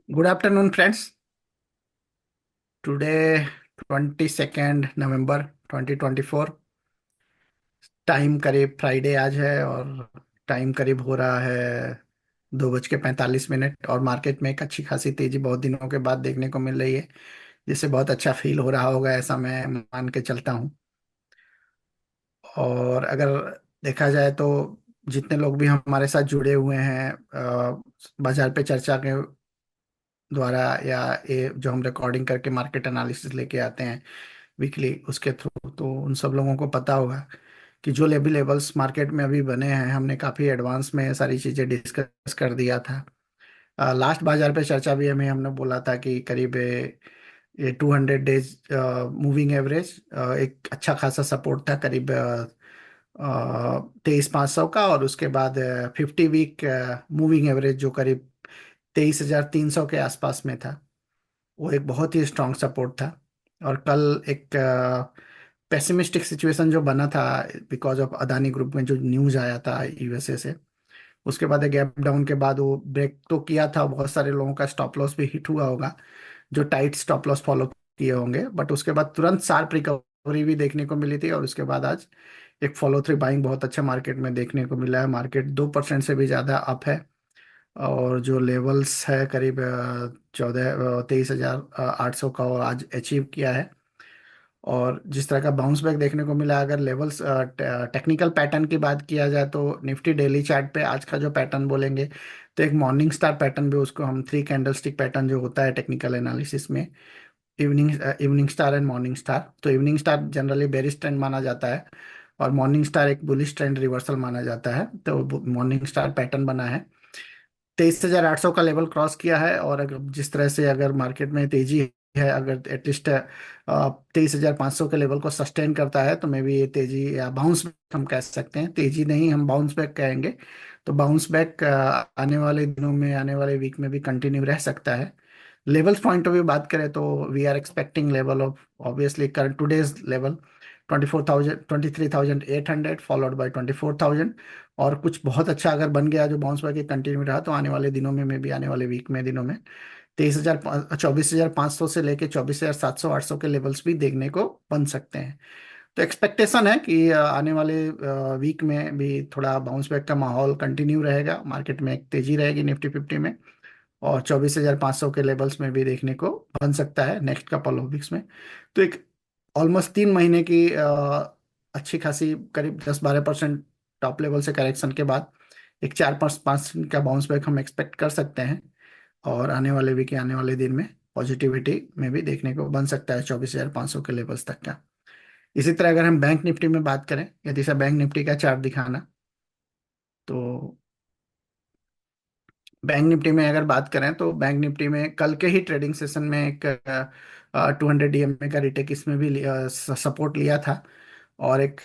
Good afternoon, friends. Today, 22nd November 2024, time करीब Friday आज है और टाइम करीब हो रहा है 2:45 और मार्केट में एक अच्छी खासी तेजी बहुत दिनों के बाद देखने को मिल रही है, जिससे बहुत अच्छा फील हो रहा होगा, ऐसा मैं मान के चलता हूँ। और अगर देखा जाए तो जितने लोग भी हमारे साथ जुड़े हुए हैं बाजार पे चर्चा के द्वारा, या ये जो हम रिकॉर्डिंग करके मार्केट एनालिसिस लेके आते हैं वीकली, उसके थ्रू, तो उन सब लोगों को पता होगा कि जो लेवल्स मार्केट में अभी बने हैं, हमने काफी एडवांस में ये सारी चीजें डिस्कस कर दिया था। लास्ट बाजार पे चर्चा भी हमने बोला था कि करीब ये 200 डेज मूविंग एवरेज एक अच्छा खासा सपोर्ट था, करीब 23,500 का। और उसके बाद 50 वीक मूविंग एवरेज जो करीब 23,300 के आसपास में था, वो एक बहुत ही स्ट्रांग सपोर्ट था। और कल एक पेसिमिस्टिक सिचुएशन जो बना था बिकॉज ऑफ अदानी ग्रुप में जो न्यूज आया था यूएसए से, उसके बाद एक गैप डाउन के बाद वो ब्रेक तो किया था, बहुत सारे लोगों का स्टॉप लॉस भी हिट हुआ होगा जो टाइट स्टॉप लॉस फॉलो किए होंगे, बट उसके बाद तुरंत शार्प रिकवरी भी देखने को मिली थी। और उसके बाद आज एक फॉलो थ्रू बाइंग बहुत अच्छा मार्केट में देखने को मिला है। मार्केट 2% से भी ज्यादा अप है और जो लेवल्स है करीब 23,800 का वो आज अचीव किया है। और जिस तरह का बाउंस बैक देखने को मिला, अगर लेवल्स टेक्निकल पैटर्न की बात किया जाए तो निफ्टी डेली चार्ट पे आज का जो पैटर्न बोलेंगे, तो एक मॉर्निंग स्टार पैटर्न भी, उसको हम थ्री कैंडल स्टिक पैटर्न जो होता है टेक्निकल एनालिसिस में, evening evening star and morning star. तो evening star generally bearish trend माना जाता है और मॉर्निंग स्टार एक बुलिश ट्रेंड रिवर्सल माना जाता है। तो मॉर्निंग स्टार पैटर्न बना है, 23,800 का लेवल क्रॉस किया है। और अगर जिस तरह से अगर मार्केट में तेजी है, अगर एटलीस्ट 23,500 के लेवल को सस्टेन करता है, तो मे भी ये तेजी या बाउंस बैक हम कह सकते हैं, तेजी नहीं हम बाउंस बैक कहेंगे। तो बाउंस बैक आने वाले दिनों में, आने वाले वीक में भी कंटिन्यू रह सकता है। लेवल्स पॉइंट ऑफ व्यू बात करें तो we are expecting level of obviously current today's level 24,000 23,800 followed by 24,000। और कुछ बहुत अच्छा अगर बन गया जो बाउंस बैक कंटिन्यू रहा, तो आने वाले दिनों में भी, आने वाले वीक में दिनों में 24,500 से लेके 24,700 800 के लेवल्स भी देखने को बन सकते हैं। तो एक्सपेक्टेशन है कि आने वाले वीक में भी थोड़ा बाउंस बैक का माहौल कंटिन्यू रहेगा, मार्केट में एक तेजी रहेगी निफ्टी फिफ्टी में, और 24,500 के लेवल्स में भी देखने को बन सकता है नेक्स्ट कपल ऑफ वीक्स में। तो एक ऑलमोस्ट 3 महीने की अच्छी खासी करीब 10-12% टॉप लेवल से करेक्शन के बाद एक 4-5% का बाउंस बैक हम एक्सपेक्ट कर सकते हैं। और आने वाले वीक, आने वाले दिन में पॉजिटिविटी में भी देखने को बन सकता है 24,500 के लेवल्स तक का। इसी तरह अगर हम बैंक निफ्टी में बात करें, यदि से बैंक निफ्टी का चार्ट दिखाना, तो बैंक निफ्टी में अगर बात करें तो बैंक निफ्टी में कल के ही ट्रेडिंग सेशन में एक 200 DMA का रिटेक इसमें भी सपोर्ट लिया था। और एक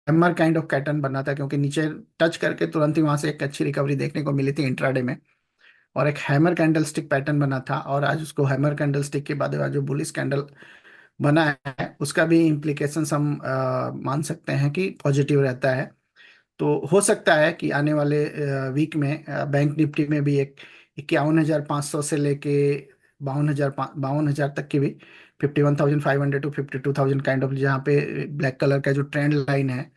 हैमर काइंड ऑफ पैटर्न बना था, क्योंकि नीचे टच करके तुरंत ही वहां से एक अच्छी रिकवरी देखने को मिली थी इंट्राडे में, और एक हैमर कैंडल स्टिक पैटर्न बना था। और आज उसको हैमर कैंडल स्टिक के बाद जो बुलिश कैंडल बना है, उसका भी इम्प्लीकेशन हम मान सकते हैं कि पॉजिटिव रहता है। तो हो सकता है कि आने वाले वीक में बैंक निफ्टी में भी एक 51,500 से लेके 52,000 तक की भी, 51,500 टू 52,000 काइंड ऑफ, जहाँ पे ब्लैक कलर का जो ट्रेंड लाइन है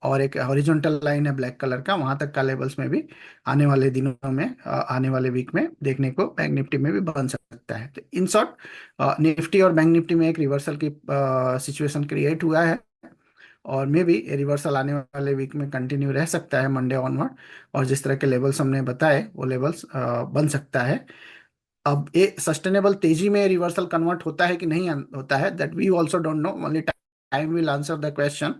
और एक हॉरिजॉन्टल लाइन है ब्लैक कलर का, वहां तक का लेवल्स में भी आने वाले दिनों में, आने वाले वीक में देखने को बैंक निफ्टी में भी बन सकता है। तो इन शॉर्ट निफ्टी और बैंक निफ्टी में एक रिवर्सल की सिचुएशन क्रिएट हुआ है, और मे भी रिवर्सल आने वाले वीक में कंटिन्यू रह सकता है मंडे ऑनवर्ड। और जिस तरह के लेवल्स हमने बताए वो लेवल्स बन सकता है। अब ये सस्टेनेबल तेजी में रिवर्सल कन्वर्ट होता है कि नहीं होता है, that we also don't know, only time will answer the question.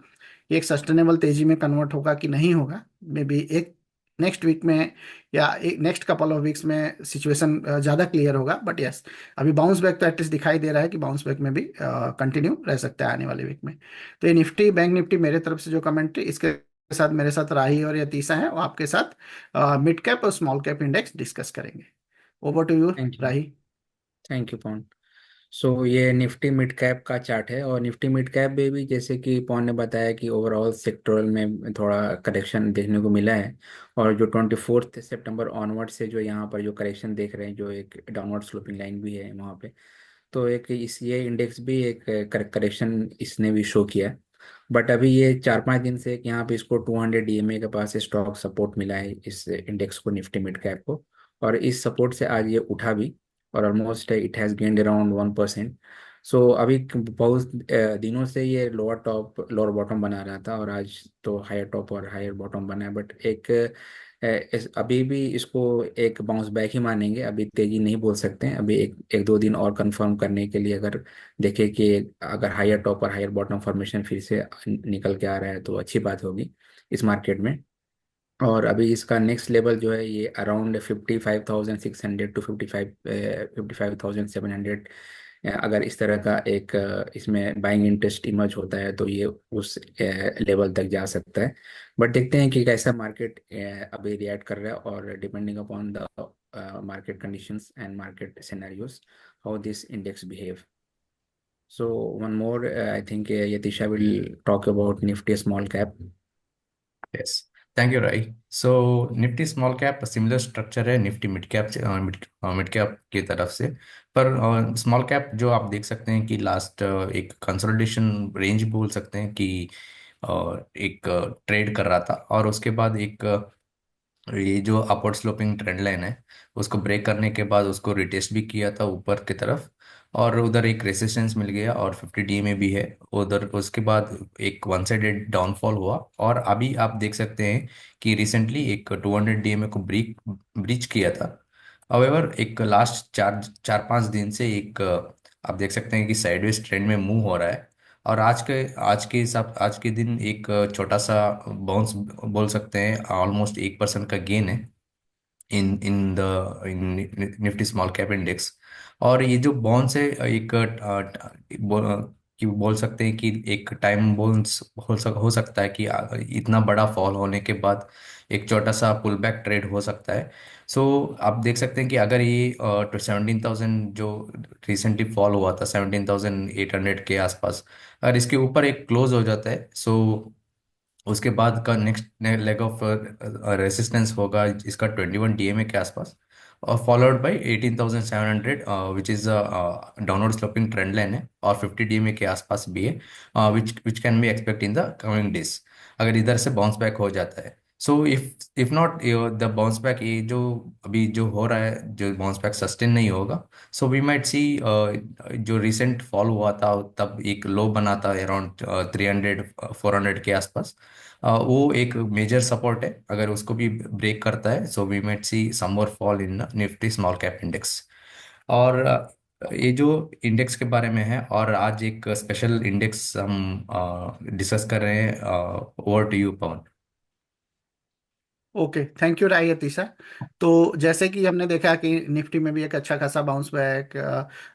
एक सस्टेनेबल तेजी में कन्वर्ट होगा कि नहीं होगा, मे बी एक नेक्स्ट वीक में या एक नेक्स्ट कपल ऑफ वीक्स में सिचुएशन ज्यादा क्लियर होगा। बट यस, अभी बाउंस बैक तो एटलीस्ट दिखाई दे रहा है कि बाउंस बैक में भी कंटिन्यू रह सकता है आने वाले वीक में। तो ये निफ्टी बैंक निफ्टी मेरे तरफ से जो कमेंट, इसके साथ मेरे साथ राही और यतीशा है, वो आपके साथ मिड कैप और स्मॉल कैप इंडेक्स डिस्कस करेंगे। Over to you thank you. Rahi. Thank you Pawan. So ये निफ्टी मिड कैप का चार्ट है, और निफ्टी मिड कैप में भी जैसे कि पवन ने बताया कि ओवरऑल सेक्टरल में थोड़ा करेक्शन देखने को मिला है। और जो 24 सितंबर ऑनवर्ड से जो यहाँ पर जो करेक्शन देख रहे हैं, जो एक डाउनवर्ड स्लोपिंग लाइन भी है वहाँ पे, तो एक इस ये इंडेक्स भी एक करेक्शन इसने भी शो किया है। बट अभी ये 4-5 दिन से एक यहाँ पे इसको 200 DMA के पास स्टॉक सपोर्ट मिला है इस इंडेक्स को, निफ्टी मिड कैप को। और इस सपोर्ट से आज ये उठा भी, और almost it has gained around 1%। सो अभी बहुत दिनों से ये लोअर टॉप लोअर बॉटम बना रहा था, और आज तो हायर टॉप और हायर बॉटम बना है। बट एक अभी भी इसको एक बाउंस बैक ही मानेंगे, अभी तेजी नहीं बोल सकते हैं। अभी एक एक दो दिन और कंफर्म करने के लिए अगर देखें कि अगर हायर टॉप और हायर बॉटम फॉर्मेशन फिर से निकल के आ रहा है तो अच्छी बात होगी इस मार्केट में। और अभी इसका नेक्स्ट लेवल जो है ये अराउंड 55,600 टू 55,700, अगर इस तरह का एक इसमें बाइंग इंटरेस्ट इमर्ज होता है तो ये उस लेवल तक जा सकता है। बट देखते हैं कि कैसा मार्केट अभी रिएक्ट कर रहा है, और depending upon the market conditions and market scenarios, how this index behave. So one more I think Yatisha will talk about Nifty small cap. Yes, thank you Rai. So Nifty small cap similar structure है Nifty mid cap से, mid cap की तरफ से। पर small cap जो आप देख सकते हैं कि लास्ट एक कंसोलिडेशन रेंज बोल सकते हैं कि एक ट्रेड कर रहा था, और उसके बाद एक ये जो अपवर्ड स्लोपिंग ट्रेंड लाइन है उसको ब्रेक करने के बाद उसको रिटेस्ट भी किया था ऊपर की तरफ, और उधर एक रेसिस्टेंस मिल गया, और 50 DMA भी है उधर। उसके बाद एक वन साइडेड डाउनफॉल हुआ, और अभी आप देख सकते हैं कि रिसेंटली एक 200 DMA को ब्रीच किया था। अवेवर एक लास्ट चार चार पांच दिन से एक आप देख सकते हैं कि साइडवेज ट्रेंड में मूव हो रहा है। और आज के दिन एक छोटा सा बाउंस बोल सकते हैं, ऑलमोस्ट 1% का गेन है इन निफ्टी स्मॉल कैप इंडेक्स। और ये जो बॉन्स है एक कि बोल सकते हैं कि एक टाइम बोन्स हो सकता है कि इतना बड़ा फॉल होने के बाद एक छोटा सा पुल बैक ट्रेड हो सकता है। सो आप देख सकते हैं कि अगर ये 17,000 जो रिसेंटली फॉल हुआ था 17,800 के आसपास, अगर इसके ऊपर एक क्लोज हो जाता है, सो उसके बाद का नेक्स्ट लेग ऑफ रेसिस्टेंस होगा इसका 21 DMA के आसपास, और followed by 18,700 which is downward sloping trend line है, और 50 DMA के आसपास भी है which which can be expect in the coming days अगर इधर से बाउंस बैक हो जाता है। So if not the bounce back, ये जो अभी जो हो रहा है जो बाउंस बैक सस्टेन नहीं होगा, सो वी माइट सी जो रिसेंट फॉल हुआ था तब एक लो बना था अराउंड 300 400 के आसपास, वो एक मेजर सपोर्ट है। अगर उसको भी ब्रेक करता है so we might see some more fall in Nifty small cap index. और ये जो इंडेक्स के बारे में है, और आज एक स्पेशल इंडेक्स हम डिस्कस कर रहे हैं। Over to you Pawan. Okay, thank you Rai Atisha. तो जैसे कि हमने देखा कि निफ्टी में भी एक अच्छा खासा bounce back,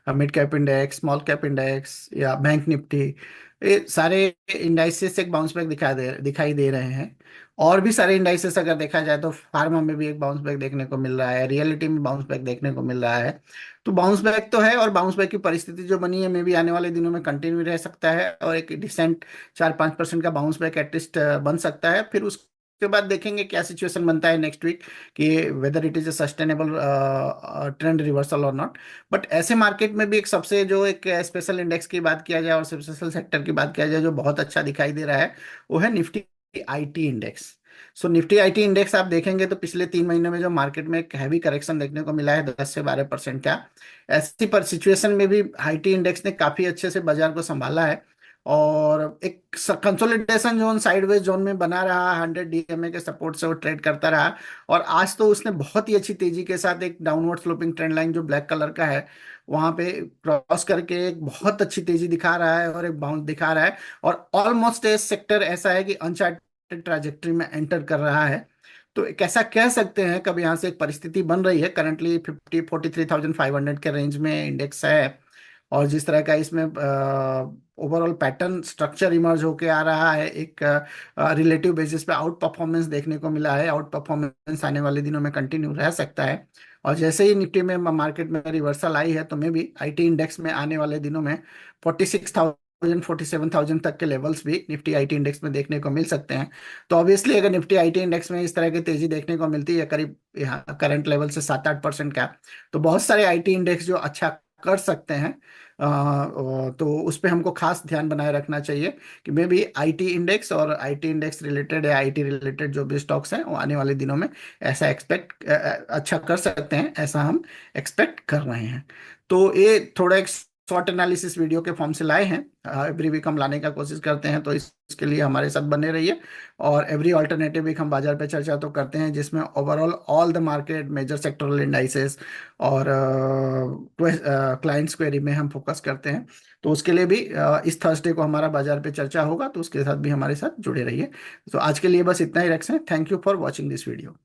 mid cap index, small cap index या बैंक निफ्टी, ये सारे इंडाइसेस से एक बाउंस बैक दिखाई दे रहे हैं। और भी सारे इंडाइसेस अगर देखा जाए तो फार्मा में भी एक बाउंस बैक देखने को मिल रहा है, रियलिटी में बाउंस बैक देखने को मिल रहा है। तो बाउंस बैक तो है, और बाउंस बैक की परिस्थिति जो बनी है मे भी आने वाले दिनों में कंटिन्यू रह सकता है, और एक डिसेंट 4-5% का बाउंस बैक एटलीस्ट बन सकता है। फिर उसके बाद देखेंगे क्या सिचुएशन बनता है नेक्स्ट वीक, कि whether it is a sustainable trend reversal और नॉट। बट ऐसे मार्केट में भी एक सबसे जो एक स्पेशल इंडेक्स की बात किया जाए और स्पेशल सेक्टर की बात किया जाए जो बहुत अच्छा दिखाई दे रहा है, वो है Nifty IT index. So Nifty IT index आप देखेंगे तो पिछले 3 महीने में जो मार्केट में एक हैवी करेक्शन देखने को मिला है 10 से 12% का, ऐसी पर सिचुएशन में भी आईटी इंडेक्स ने काफी अच्छे से बाजार को संभाला है, और एक कंसोलिडेशन जोन साइडवेज जोन में बना रहा, 100 डीएमए के सपोर्ट से वो ट्रेड करता रहा। और आज तो उसने बहुत ही अच्छी तेजी के साथ एक डाउनवर्ड स्लोपिंग ट्रेंड लाइन जो ब्लैक कलर का है वहां पे क्रॉस करके एक बहुत अच्छी तेजी दिखा रहा है और एक बाउंस दिखा रहा है। और ऑलमोस्ट ये सेक्टर ऐसा है कि अनचार्टेड ट्रैजेक्टरी में एंटर कर रहा है। तो एक ऐसा कह सकते हैं कब यहाँ से एक परिस्थिति बन रही है, करंटली 43,500 के रेंज में इंडेक्स है। और जिस तरह का इसमें ओवरऑल पैटर्न स्ट्रक्चर इमर्ज होके आ रहा है, एक रिलेटिव बेसिस पे आउट परफॉर्मेंस देखने को मिला है, आउट परफॉर्मेंस आने वाले दिनों में कंटिन्यू रह सकता है। और जैसे ही निफ्टी में मार्केट में रिवर्सल आई है, तो मैं भी आईटी इंडेक्स में आने वाले दिनों में 46,000 47,000 तक के लेवल्स भी निफ्टी आईटी इंडेक्स में देखने को मिल सकते हैं। तो ऑब्वियसली अगर निफ्टी आईटी इंडेक्स में इस तरह की तेजी देखने को मिलती है, करीब यहाँ करंट लेवल से 7-8% का, तो बहुत सारे आईटी इंडेक्स जो अच्छा कर सकते हैं, तो उस पे हमको खास ध्यान बनाए रखना चाहिए कि मे भी आईटी इंडेक्स और आईटी इंडेक्स रिलेटेड या आईटी रिलेटेड जो भी स्टॉक्स हैं वो आने वाले दिनों में ऐसा अच्छा कर सकते हैं, ऐसा हम एक्सपेक्ट कर रहे हैं। तो ये थोड़ा एक शॉर्ट एनालिसिस वीडियो के फॉर्म से लाए हैं, एवरी वीक हम लाने का कोशिश करते हैं, तो इसके लिए हमारे साथ बने रहिए। और एवरी ऑल्टरनेटिव वीक हम बाजार पे चर्चा तो करते हैं, जिसमें overall all the market major sectoral indices और क्लाइंट्स क्वेरी में हम फोकस करते हैं। तो उसके लिए भी इस थर्सडे को हमारा बाजार पे चर्चा होगा, तो उसके साथ भी हमारे साथ जुड़े रहिए। तो आज के लिए बस इतना ही रखें। Thank you for watching this video.